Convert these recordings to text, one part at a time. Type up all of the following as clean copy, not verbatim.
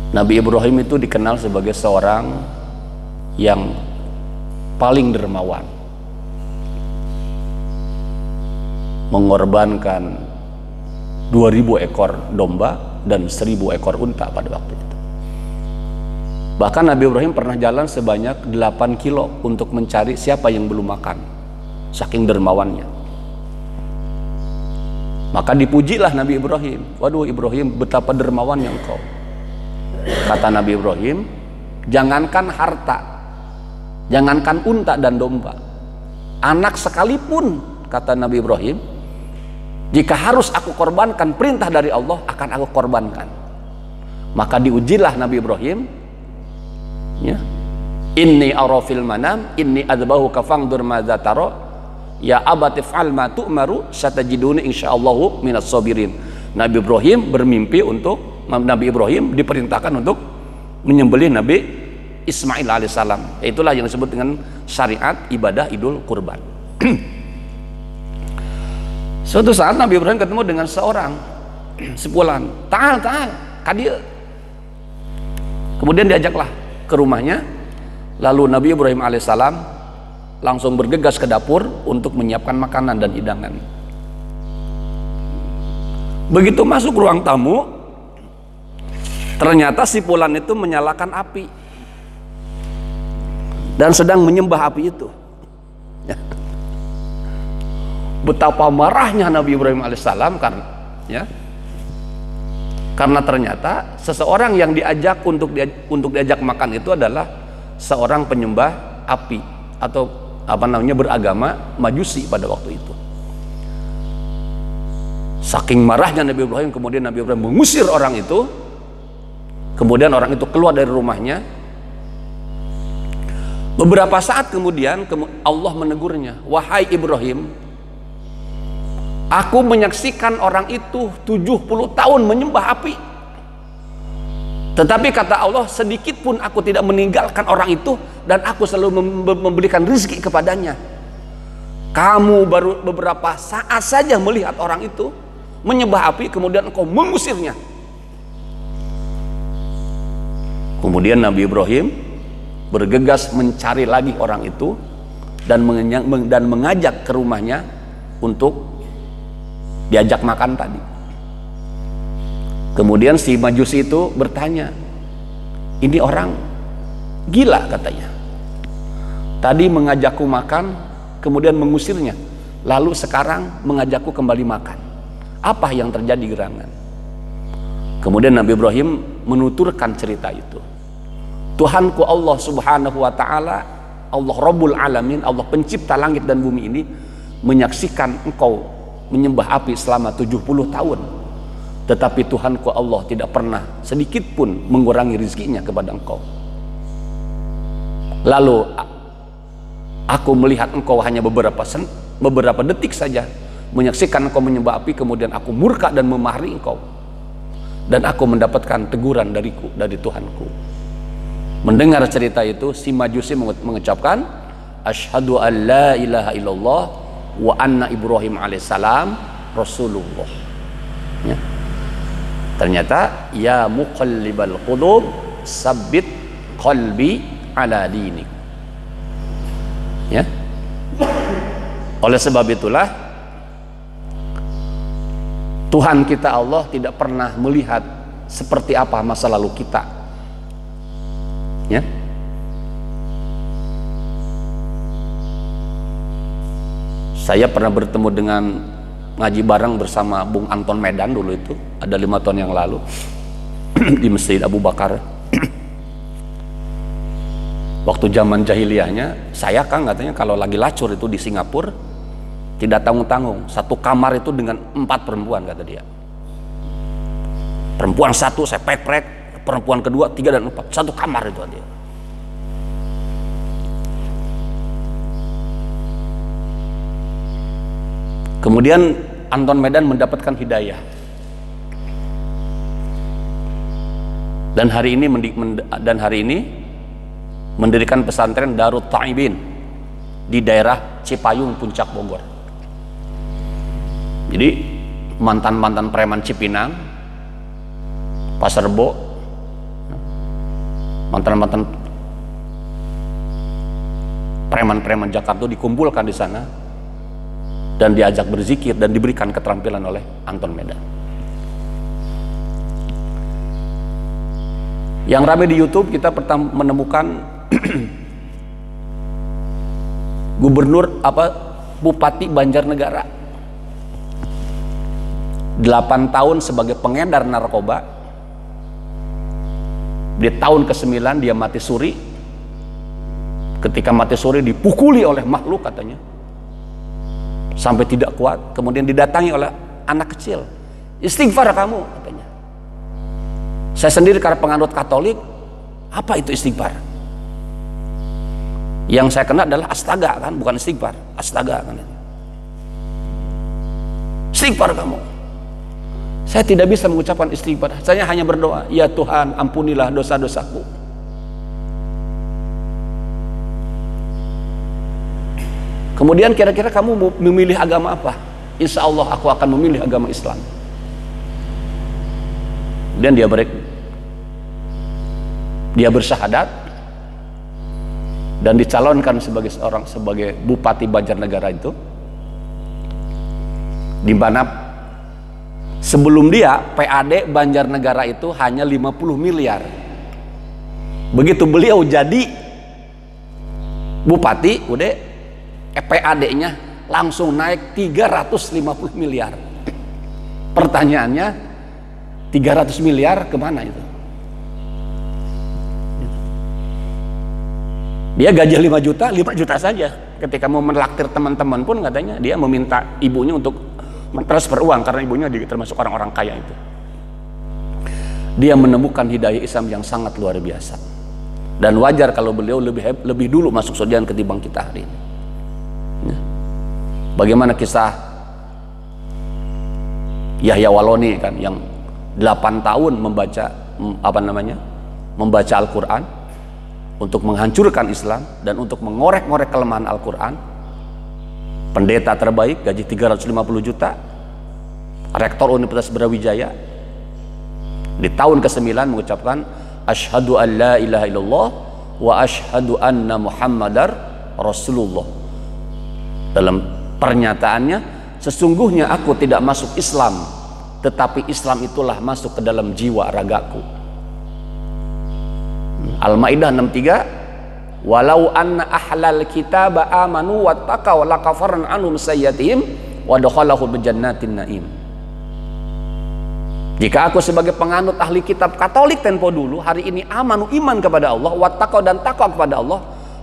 Nabi Ibrahim itu dikenal sebagai seorang yang paling dermawan, mengorbankan 2000 ekor domba dan 1000 ekor unta pada waktu itu. Bahkan Nabi Ibrahim pernah jalan sebanyak 8 kilo untuk mencari siapa yang belum makan, saking dermawannya. Maka dipujilah Nabi Ibrahim. Waduh Ibrahim, betapa dermawannya engkau. Kata Nabi Ibrahim, jangankan harta, jangankan unta dan domba, anak sekalipun, kata Nabi Ibrahim, jika harus aku korbankan perintah dari Allah, akan aku korbankan. Maka diujilah Nabi Ibrahim, ya, inni ara fil manam inni adzbahuka fangdur madza tara ya abati fa'al ma tu'maru satajiduni insyaallahu minas sabirin. Nabi Ibrahim bermimpi untuk Nabi Ibrahim diperintahkan untuk menyembelih Nabi Ismail alaihissalam. Itulah yang disebut dengan syariat ibadah Idul Kurban. Suatu saat Nabi Ibrahim ketemu dengan seorang sepulan, ta'al kadia. Kemudian diajaklah ke rumahnya. Lalu Nabi Ibrahim alaihissalam langsung bergegas ke dapur untuk menyiapkan makanan dan hidangan. Begitu masuk ruang tamu, ternyata si fulan itu menyalakan api dan sedang menyembah api itu. Betapa marahnya Nabi Ibrahim alaihissalam karena ternyata seseorang yang diajak untuk diajak makan itu adalah seorang penyembah api atau beragama Majusi pada waktu itu. Saking marahnya Nabi Ibrahim, kemudian Nabi Ibrahim mengusir orang itu. Kemudian orang itu keluar dari rumahnya. Beberapa saat kemudian Allah menegurnya, wahai Ibrahim, aku menyaksikan orang itu 70 tahun menyembah api. Tetapi kata Allah, sedikit pun aku tidak meninggalkan orang itu, dan aku selalu memberikan rezeki kepadanya. Kamu baru beberapa saat saja melihat orang itu menyembah api, kemudian engkau mengusirnya. Kemudian Nabi Ibrahim bergegas mencari lagi orang itu dan mengajak ke rumahnya untuk diajak makan tadi. Kemudian si Majusi itu bertanya, ini orang gila katanya. Tadi mengajakku makan, kemudian mengusirnya, lalu sekarang mengajakku kembali makan. Apa yang terjadi gerangan? Kemudian Nabi Ibrahim menuturkan cerita itu. Tuhanku Allah subhanahu wa ta'ala, Allah Rabbul Alamin, Allah pencipta langit dan bumi ini, menyaksikan engkau menyembah api selama 70 tahun. Tetapi Tuhanku Allah tidak pernah sedikit pun mengurangi rezekinya kepada engkau. Lalu aku melihat engkau hanya beberapa detik saja menyaksikan engkau menyembah api, kemudian aku murka dan memarahi engkau, dan aku mendapatkan teguran dari Tuhanku. Mendengar cerita itu, si Majusi mengucapkan, asyhadu an la ilaha illallah wa anna Ibrahim alaihissalam Rasulullah. Ya. Ternyata, ya muqallibal qulub sabbit qalbi ala dinik. Ya. Oleh sebab itulah Tuhan kita Allah tidak pernah melihat seperti apa masa lalu kita. Ya. Saya pernah bertemu dengan ngaji bareng bersama Bung Anton Medan dulu, itu ada 5 tahun yang lalu di Masjid Abu Bakar. Waktu zaman jahiliyahnya, saya kan katanya kalau lagi lacur itu di Singapura tidak tanggung-tanggung, satu kamar itu dengan 4 perempuan kata dia. Perempuan 1 saya prek, perempuan kedua 3 dan 4, satu kamar itu dia. Kemudian Anton Medan mendapatkan hidayah, dan hari ini mendirikan pesantren Darut Ta'ibin di daerah Cipayung, Puncak Bogor. Jadi mantan-mantan preman Cipinang Pasar Rebo, mantan-mantan preman-preman Jakarta dikumpulkan di sana dan diajak berzikir dan diberikan keterampilan oleh Anton Medan. Yang ramai di YouTube kita pertama menemukan Bupati Banjarnegara 8 tahun sebagai pengedar narkoba. Di tahun ke-9 dia mati suri. Ketika mati suri dipukuli oleh makhluk katanya sampai tidak kuat, kemudian didatangi oleh anak kecil. Istighfar kamu katanya. Saya sendiri karena penganut Katolik, apa itu istighfar? Yang saya kenal adalah astaga kan, bukan istighfar, astaga kan. Istighfar kamu. Saya tidak bisa mengucapkan istighfar. Saya hanya berdoa, ya Tuhan ampunilah dosa-dosaku. Kemudian kira-kira kamu mau memilih agama apa? Insya Allah aku akan memilih agama Islam. Dan dia bersyahadat dan dicalonkan sebagai Bupati Banjarnegara itu, di mana sebelum dia PAD Banjarnegara itu hanya 50 miliar. Begitu beliau jadi bupati, udah PAD-nya langsung naik 350 miliar. Pertanyaannya, 300 miliar kemana itu? Dia gaji 5 juta, 5 juta saja. Ketika mau menraktir teman-teman pun katanya dia meminta ibunya untuk mentransfer uang karena ibunya termasuk orang-orang kaya itu. Dia menemukan hidayah Islam yang sangat luar biasa. Dan wajar kalau beliau lebih dulu masuk surga ketimbang kita hari ini. Bagaimana kisah Yahya Waloni kan, yang 8 tahun membaca Al-Quran untuk menghancurkan Islam dan untuk mengorek-ngorek kelemahan Al-Quran. Pendeta terbaik, gaji 350 juta, rektor Universitas Brawijaya, di tahun ke-9 mengucapkan asyhadu an la ilaha illallah wa asyhadu anna muhammadar rasulullah. Dalam pernyataannya, sesungguhnya aku tidak masuk Islam, tetapi Islam itulah masuk ke dalam jiwa ragaku. Al-Maidah 63, walau anna ahlal kitaba amanu wattaqaw lakafarna anhum sayyiatihim wa dakhalahum jannatin naim. Jika aku sebagai penganut ahli kitab Katolik tempo dulu, hari ini amanu, iman kepada Allah, wattaqaw dan takwa kepada Allah,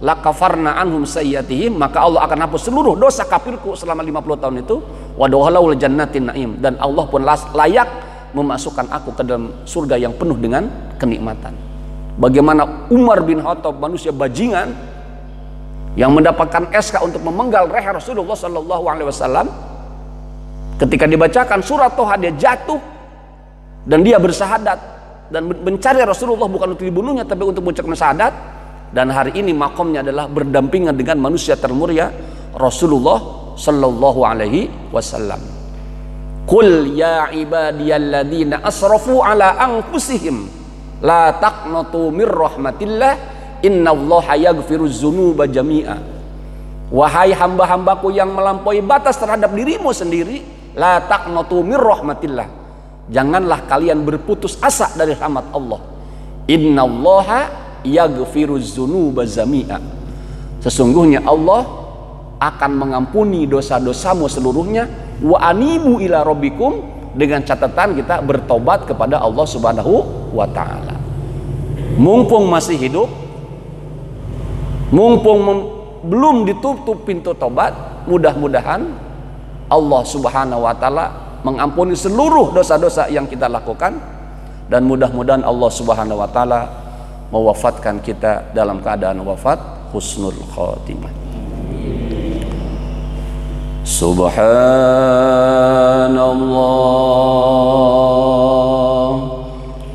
lakafarna anhum sayyiatihim, maka Allah akan hapus seluruh dosa kafirku selama 50 tahun itu, wa dakhalahum jannatin naim, dan Allah pun layak memasukkan aku ke dalam surga yang penuh dengan kenikmatan. Bagaimana Umar bin Khattab, manusia bajingan yang mendapatkan SK untuk memenggal leher Rasulullah Sallallahu Alaihi Wasallam, ketika dibacakan surat Toha dia jatuh dan dia bersyahadat dan mencari Rasulullah bukan untuk dibunuhnya tapi untuk mengucapkan syahadat. Dan hari ini makomnya adalah berdampingan dengan manusia termulia Rasulullah Sallallahu Alaihi Wasallam. Qul ya ibadiyalladzina asrafu ala anfusihim la taqnatu mir rahmatillah innallaha yaghfiruz dzunuba jami'a. Wahai hamba-hambaku yang melampaui batas terhadap dirimu sendiri, la taqnatu mir rahmatillah, janganlah kalian berputus asa dari rahmat Allah. Innallaha yaghfiruz dzunuba jami'a, sesungguhnya Allah akan mengampuni dosa-dosamu seluruhnya. Wa anibu ila rabbikum, dengan catatan kita bertobat kepada Allah Subhanahu wa ta'ala. Mumpung masih hidup, mumpung belum ditutup pintu tobat, mudah-mudahan Allah Subhanahu wa ta'ala mengampuni seluruh dosa-dosa yang kita lakukan, dan mudah-mudahan Allah Subhanahu wa ta'ala mewafatkan kita dalam keadaan wafat husnul khatimah. Subhanallah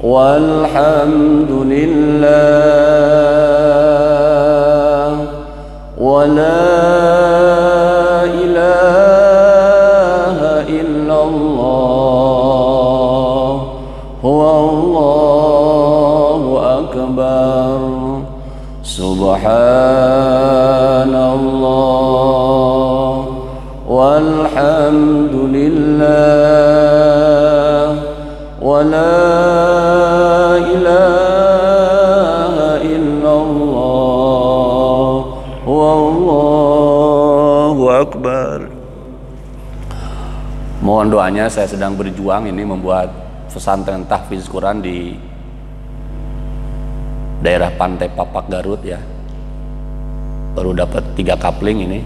walhamdulillah wa la ilaha illallah huwa Allahu akbar. Subhanallah walhamdulillah wa la ilaha illallah wallahu akbar. Mohon doanya, saya sedang berjuang ini membuat pesantren tahfiz Quran di daerah Pantai Papak Garut ya. Baru dapat 3 kapling ini.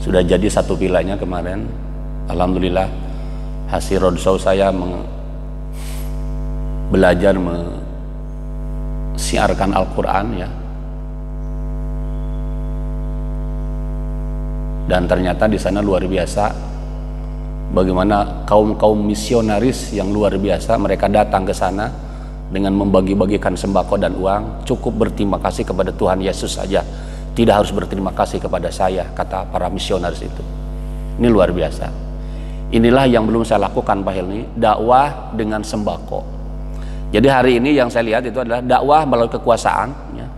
Sudah jadi 1 vilanya kemarin. Alhamdulillah hasil roadshow saya belajar mensiarkan Al-Quran ya. Dan ternyata di sana luar biasa. Bagaimana kaum misionaris yang luar biasa, mereka datang ke sana dengan membagi-bagikan sembako dan uang. Cukup berterima kasih kepada Tuhan Yesus saja, tidak harus berterima kasih kepada saya, kata para misionaris itu. Ini luar biasa. Inilah yang belum saya lakukan Pak Helmi, dakwah dengan sembako. Jadi hari ini yang saya lihat itu adalah dakwah melalui kekuasaan ya.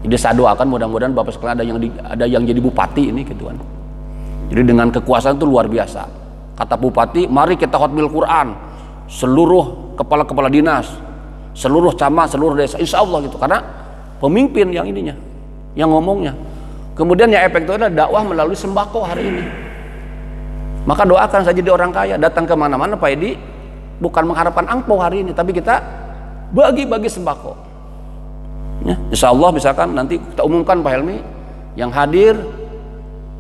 Jadi saya doakan mudah-mudahan Bapak sekalian ada yang jadi bupati ini gitu kan. Jadi dengan kekuasaan itu luar biasa. Kata bupati, mari kita khotmil Quran, seluruh kepala-kepala dinas, seluruh camat, seluruh desa, insya Allah gitu. Karena pemimpin yang ininya, yang ngomongnya. Kemudian yang efek itu adalah dakwah melalui sembako hari ini. Maka doakan saya jadi orang kaya, datang kemana-mana Pak Edi, bukan mengharapkan angpau hari ini, tapi kita bagi-bagi sembako. Ya, insya Allah misalkan nanti kita umumkan Pak Helmi, yang hadir,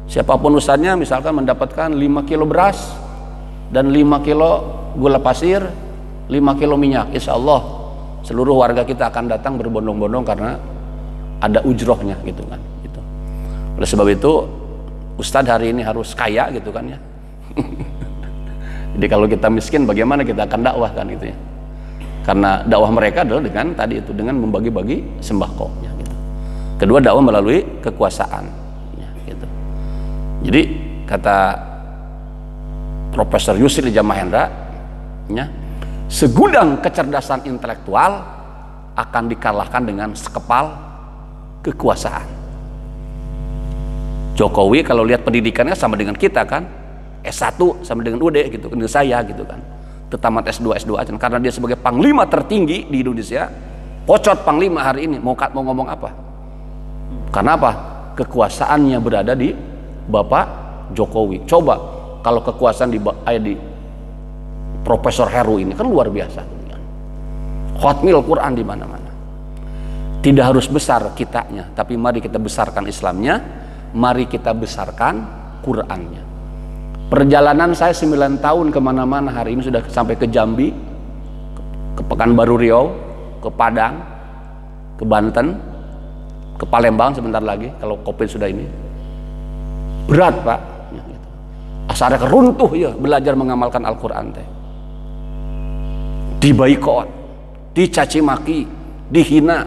siapapun ustadznya misalkan mendapatkan 5 kilo beras, dan 5 kilo gula pasir, 5 kilo minyak. Insya Allah seluruh warga kita akan datang berbondong-bondong karena ada ujrohnya gitu kan gitu. Oleh sebab itu ustadz hari ini harus kaya gitu kan ya. Jadi kalau kita miskin bagaimana kita akan dakwah kan gitu ya. Karena dakwah mereka adalah dengan tadi itu, dengan membagi-bagi sembako ya, gitu. Kedua, dakwah melalui kekuasaan ya, gitu. Jadi kata Profesor Yusril Jamahendra ya, segudang kecerdasan intelektual akan dikalahkan dengan sekepal kekuasaan. Jokowi kalau lihat pendidikannya sama dengan kita kan, S1 sama dengan UD gitu, dengan saya gitu kan, tamat S2 S2 karena dia sebagai panglima tertinggi di Indonesia, pocot panglima hari ini mau ngomong apa? Karena apa? Kekuasaannya berada di Bapak Jokowi. Coba kalau kekuasaan di Profesor Heru ini kan luar biasa. Khotmil Quran di mana-mana. Tidak harus besar kitanya, tapi mari kita besarkan Islamnya, mari kita besarkan Qurannya. Perjalanan saya 9 tahun kemana-mana, hari ini sudah sampai ke Jambi, ke Pekanbaru Riau, ke Padang, ke Banten, ke Palembang sebentar lagi kalau COVID sudah ini. Berat Pak. Asarnya keruntuh ya belajar mengamalkan Al-Quran teh. Dibaikot, dicaci maki, dihina.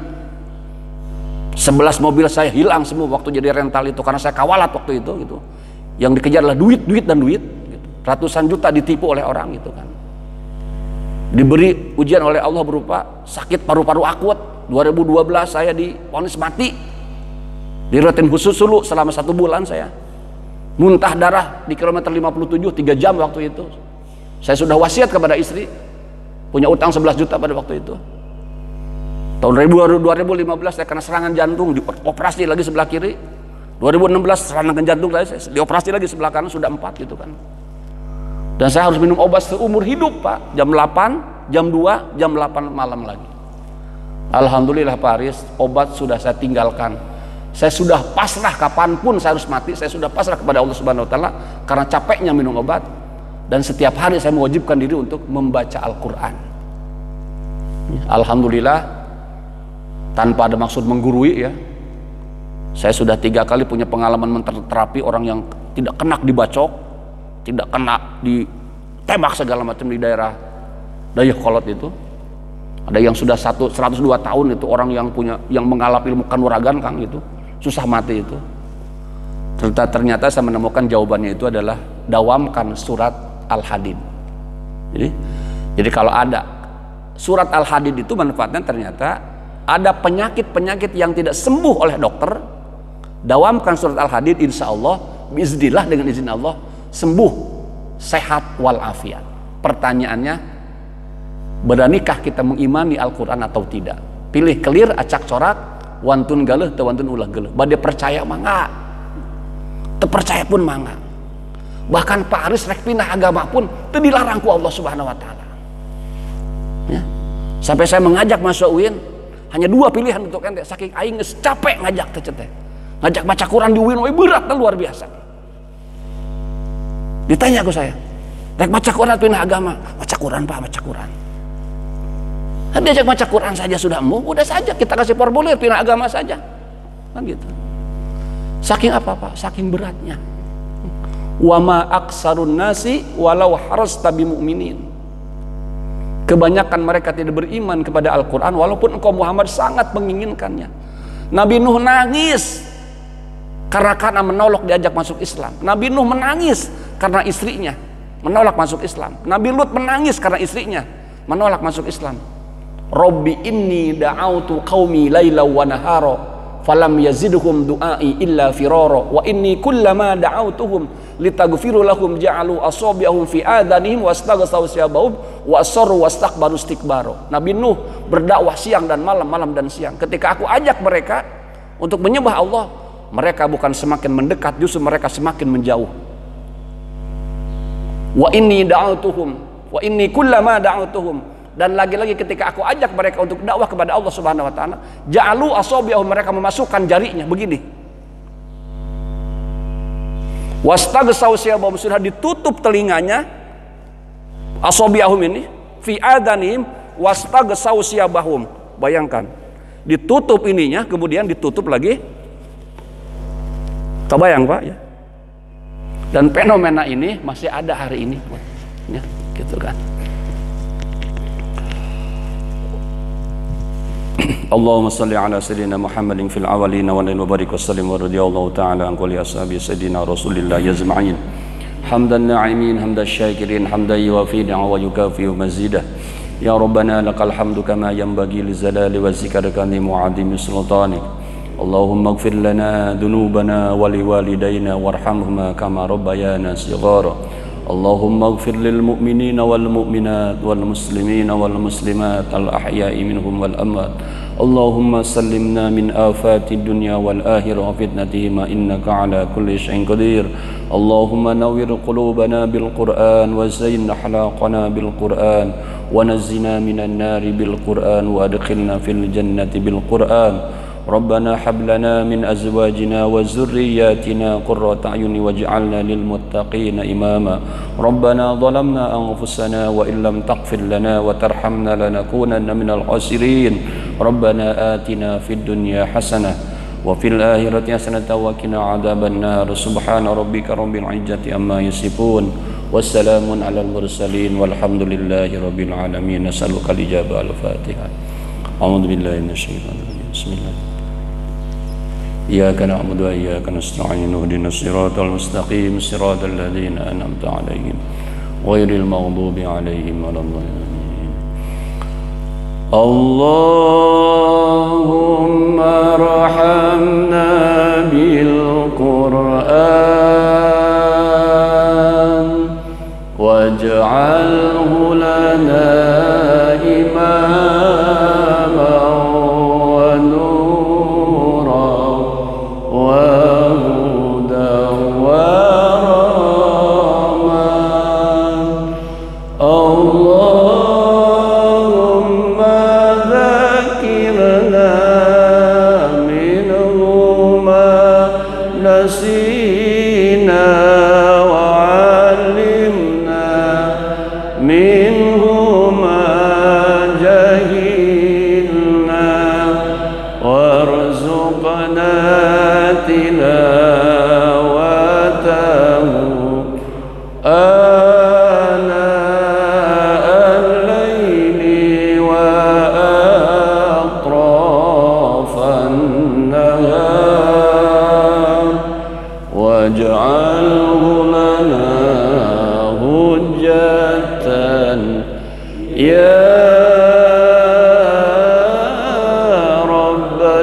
11 mobil saya hilang semua waktu jadi rental itu karena saya kawalat waktu itu gitu. Yang dikejar adalah duit gitu. Ratusan juta ditipu oleh orang gitu kan. Diberi ujian oleh Allah berupa sakit paru-paru akut. 2012 saya divonis mati. Di rutin khusus dulu selama 1 bulan saya. Muntah darah di kilometer 57 3 jam waktu itu. Saya sudah wasiat kepada istri, punya utang 11 juta pada waktu itu. Tahun 2015 saya kena serangan jantung, dioperasi lagi sebelah kiri. 2016 serangan jantung saya dioperasi lagi sebelah kanan, sudah 4 gitu kan. Dan saya harus minum obat seumur hidup Pak, jam 8, jam 2, jam 8 malam lagi. Alhamdulillah Pak Aris, obat sudah saya tinggalkan. Saya sudah pasrah, kapanpun saya harus mati, saya sudah pasrah kepada Allah Subhanahu Wa Taala karena capeknya minum obat. Dan setiap hari saya mewajibkan diri untuk membaca Al-Quran. Alhamdulillah, tanpa ada maksud menggurui ya, saya sudah 3 kali punya pengalaman menterapi orang yang tidak kena dibacok, tidak kena ditembak segala macam di daerah Dayakolot itu. Ada yang sudah 102 tahun itu, orang yang mengalami ilmu kanuragan Kang itu, susah mati itu. Ternyata saya menemukan jawabannya itu adalah dawamkan surat Al-Hadid. Jadi kalau ada surat Al-Hadid itu manfaatnya ternyata ada penyakit-penyakit yang tidak sembuh oleh dokter. Dawamkan surat Al-Hadid, insya Allah biiznillah, dengan izin Allah sembuh, sehat walafiat. Pertanyaannya, beranikah kita mengimani Al-Quran atau tidak? Pilih clear acak corak, wantun galeh atau wantun ulah galeh. Bade percaya mangga, terpercaya pun mangga. Bahkan Pak Aris rek pindah agama pun itu dilarang ku Allah Subhanahu Wa Taala. Ya. Sampai saya mengajak masuk UIN, hanya 2 pilihan untuk ente, saking aing geus capek ngajak teh teh. Ngajak baca Quran di UIN berat dan luar biasa. Ditanya aku saya, rek baca Quran pindah agama, baca Quran Pak, baca Quran. Kan diajak baca Quran saja sudah udah saja kita kasih formulir pindah agama saja, kan gitu. Saking apa Pak? Saking beratnya. Wa ma aksarun nasi walau harasta bimu'minin. Kebanyakan mereka tidak beriman kepada Al-Quran walaupun engkau Muhammad sangat menginginkannya. Nabi Nuh nangis karena menolak diajak masuk Islam. Nabi Nuh menangis karena istrinya menolak masuk Islam. Nabi Lut menangis karena istrinya menolak masuk Islam. Rabbi inni da'autu qaumi laila wa nahara falam yazidhum du'ai illa firara wa inni kullama da'autuhum litaghfiru lahum ja'alu asabi'ahum fi adhanihim wastaghsaw siyabahum wa asarru wastakbaru istikbaro. Nabi Nuh berdakwah siang dan malam, malam dan siang. Ketika aku ajak mereka untuk menyembah Allah, mereka bukan semakin mendekat, justru mereka semakin menjauh. Wa inni da'autuhum wa inni kullama da'autuhum, dan lagi-lagi ketika aku ajak mereka untuk dakwah kepada Allah Subhanahu Wa Taala, ja'alu asabi'ahum, mereka memasukkan jarinya begini. Wastaghsaw siyabahum, sudah ditutup telinganya asabi'ahum ini, fi adanihim wastaghsaw siyabahum. Bayangkan, ditutup ininya, kemudian ditutup lagi. Kebayang Pak ya? Dan fenomena ini masih ada hari ini, ya, gitu kan. Allahumma salli ala sayyidina Muhammadin fil awwalin wa lil barik wa sallim wa radiyallahu ta'ala an kulli ashabi sayyidina Rasulillah ajma'in. Hamdan na'imin hamdan syakirin hamdan yuwafi wa yukafi mazidah. Ya Rabbana lakal hamdu kama yanbaghi li zalali wa zikrika li mu'adimi sultanik. Allahumma ighfir lana dhunubana wa liwalidayna warhamhuma kama rabbayana shighara. Allahumma ighfir lil mu'minina wal mu'minat wal muslimina wal muslimat al ahya'i minhum wal amwat. Allahumma sallimna min afati dunya wal akhirah wa fitnatihima innaka ala kulli syai'in qadir. Allahumma nawwir qulubana bil Qur'an wa zayyinna halaqana bil Qur'an wa nazzina minan nari bil Qur'an wa adkhilna fil jannati bil Qur'an. Rabbana hab lana min azwajina wa zurriyyatina qurrata a'yuni waj'alna lil muttaqina imama. Rabbana zalamna anfusana wa illam taghfir lana wa tarhamna lanakunanna minal khasirin. Rabbana atina fid dunya hasanah wa fil akhirati hasanatan wa qina adzaban nar. Subhana rabbika rabbil izzati amma yasifun. Wassalamun alal mursalin walhamdulillahi rabbil alamin. Nasalukal ijabah al-Fatihah. A'udzu billahi minasyaitonir rajim. Bismillah. Iyyaka na'budu wa iyyaka nasta'in ihdinas siratal mustaqim siratal ladzina an'amta 'alaihim ghairil maghdubi 'alaihim waladdallin. Allahumma rahamna bil Qur'an waj'alhu lana imama Allahumma dzakir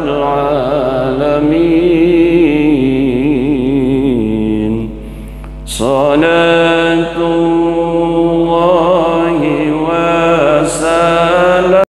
العالمين. صلاة